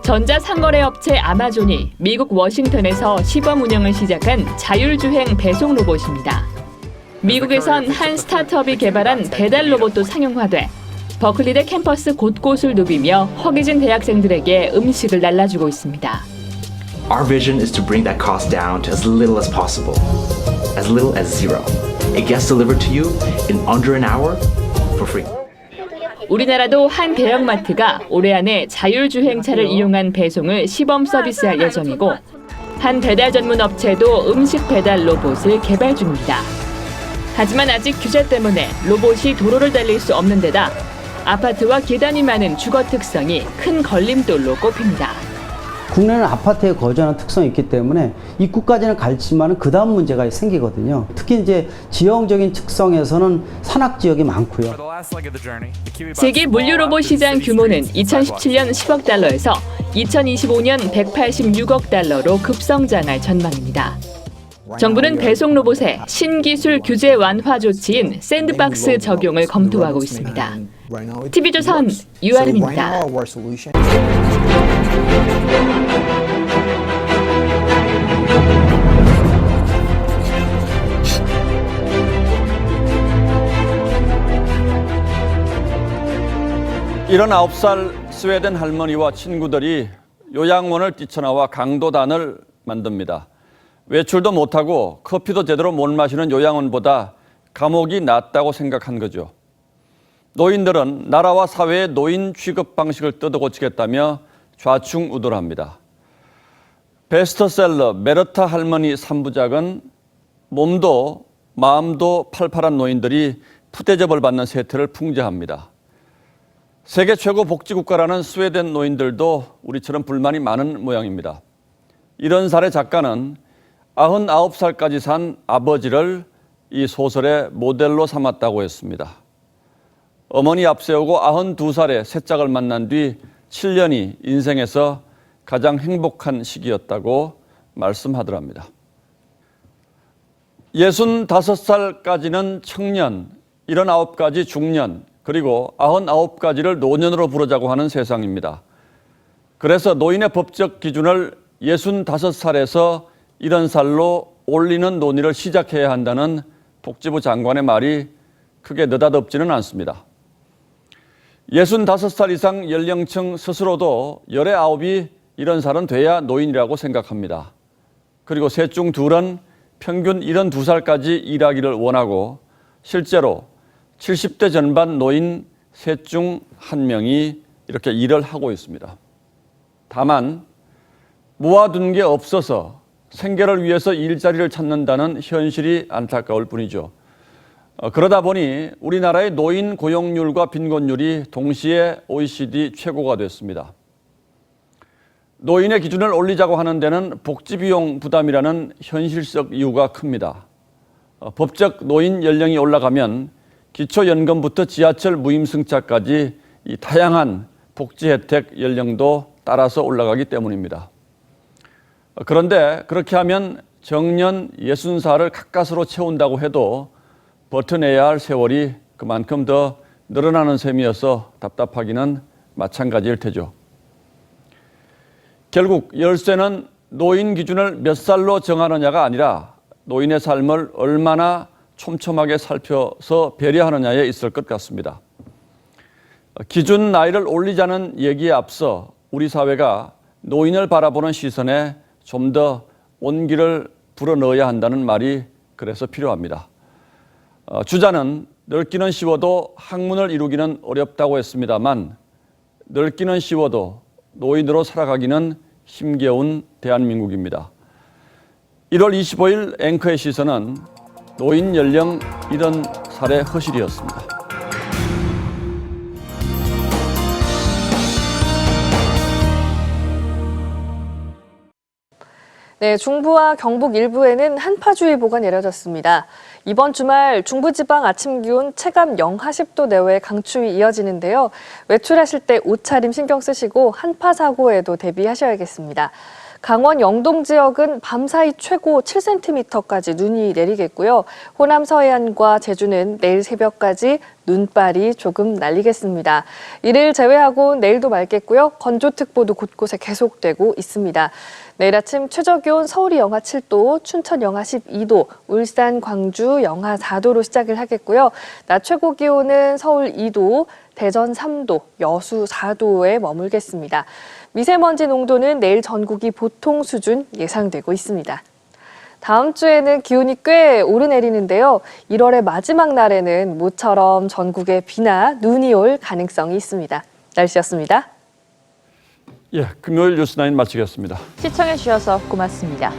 전자상거래 업체 아마존이 미국 워싱턴에서 시범 운영을 시작한 자율주행 배송 로봇입니다. 미국에선 한 스타트업이 개발한 배달 로봇도 상용화돼 버클리대 캠퍼스 곳곳을 누비며 허기진 대학생들에게 음식을 날라주고 있습니다. Our vision is to bring that cost down to as little as possible, as little as zero. It gets delivered to you in under an hour for free. 우리나라도 한 대형마트가 올해 안에 자율주행차를 이용한 배송을 시범 서비스할 예정이고 한 배달 전문 업체도 음식 배달 로봇을 개발 중입니다. 하지만 아직 규제 때문에 로봇이 도로를 달릴 수 없는 데다 아파트와 계단이 많은 주거 특성이 큰 걸림돌로 꼽힙니다. 국내는 아파트에 거주하는 특성이 있기 때문에 입구까지는 갈지만은 그 다음 문제가 생기거든요. 특히 이제 지형적인 특성에서는 산악 지역이 많고요. 세계 물류 로봇 시장 규모는 2017년 10억 달러에서 2025년 186억 달러로 급성장할 전망입니다. 정부는 배송 로봇의 신기술 규제 완화 조치인 샌드박스 적용을 검토하고 있습니다. TV조선 유아름입니다. 이런 9살 스웨덴 할머니와 친구들이 요양원을 뛰쳐나와 강도단을 만듭니다. 외출도 못하고 커피도 제대로 못 마시는 요양원보다 감옥이 낫다고 생각한 거죠. 노인들은 나라와 사회의 노인 취급 방식을 뜯어고치겠다며 좌충우돌합니다. 베스트셀러 메르타 할머니 3부작은 몸도 마음도 팔팔한 노인들이 푸대접을 받는 세태를 풍자합니다. 세계 최고 복지국가라는 스웨덴 노인들도 우리처럼 불만이 많은 모양입니다. 이런 사례 작가는 99살까지 산 아버지를 이 소설의 모델로 삼았다고 했습니다. 어머니 앞세우고 92살에 새 짝을 만난 뒤 7년이 인생에서 가장 행복한 시기였다고 말씀하더랍니다. 65살까지는 청년, 79까지 중년, 그리고 99가지를 노년으로 부르자고 하는 세상입니다. 그래서 노인의 법적 기준을 65살에서 70살로 올리는 논의를 시작해야 한다는 복지부 장관의 말이 크게 느닷없지는 않습니다. 65살 이상 연령층 스스로도 열의 9이 이런 살은 돼야 노인이라고 생각합니다. 그리고 셋 중 둘은 평균 72살까지 일하기를 원하고 실제로 70대 전반 노인 셋 중 한 명이 이렇게 일을 하고 있습니다. 다만 모아둔 게 없어서 생계를 위해서 일자리를 찾는다는 현실이 안타까울 뿐이죠. 그러다 보니 우리나라의 노인 고용률과 빈곤율이 동시에 OECD 최고가 됐습니다. 노인의 기준을 올리자고 하는 데는 복지비용 부담이라는 현실적 이유가 큽니다. 법적 노인 연령이 올라가면 기초연금부터 지하철 무임승차까지 이 다양한 복지 혜택 연령도 따라서 올라가기 때문입니다. 그런데 그렇게 하면 정년 60살을 가까스로 채운다고 해도 버텨내야 할 세월이 그만큼 더 늘어나는 셈이어서 답답하기는 마찬가지일 테죠. 결국 열쇠는 노인 기준을 몇 살로 정하느냐가 아니라 노인의 삶을 얼마나 촘촘하게 살펴서 배려하느냐에 있을 것 같습니다. 기준 나이를 올리자는 얘기에 앞서 우리 사회가 노인을 바라보는 시선에 좀 더 온기를 불어넣어야 한다는 말이 그래서 필요합니다. 주자는 늙기는 쉬워도 학문을 이루기는 어렵다고 했습니다만 늙기는 쉬워도 노인으로 살아가기는 힘겨운 대한민국입니다. 1월 25일 앵커의 시선은 노인 연령 70살의 허실이었습니다. 네, 중부와 경북 일부에는 한파주의보가 내려졌습니다. 이번 주말 중부지방 아침 기온 체감 영하 10도 내외의 강추위 이어지는데요. 외출하실 때 옷차림 신경 쓰시고 한파 사고에도 대비하셔야겠습니다. 강원 영동 지역은 밤사이 최고 7cm까지 눈이 내리겠고요. 호남 서해안과 제주는 내일 새벽까지 눈발이 조금 날리겠습니다. 이를 제외하고 내일도 맑겠고요. 건조특보도 곳곳에 계속되고 있습니다. 내일 아침 최저기온 서울이 영하 7도, 춘천 영하 12도, 울산, 광주 영하 4도로 시작을 하겠고요. 낮 최고 기온은 서울 2도, 대전 3도, 여수 4도에 머물겠습니다. 미세먼지 농도는 내일 전국이 보통 수준 예상되고 있습니다. 다음 주에는 기온이 꽤 오르내리는데요. 1월의 마지막 날에는 모처럼 전국에 비나 눈이 올 가능성이 있습니다. 날씨였습니다. 예, 금요일 뉴스9 마치겠습니다. 시청해 주셔서 고맙습니다.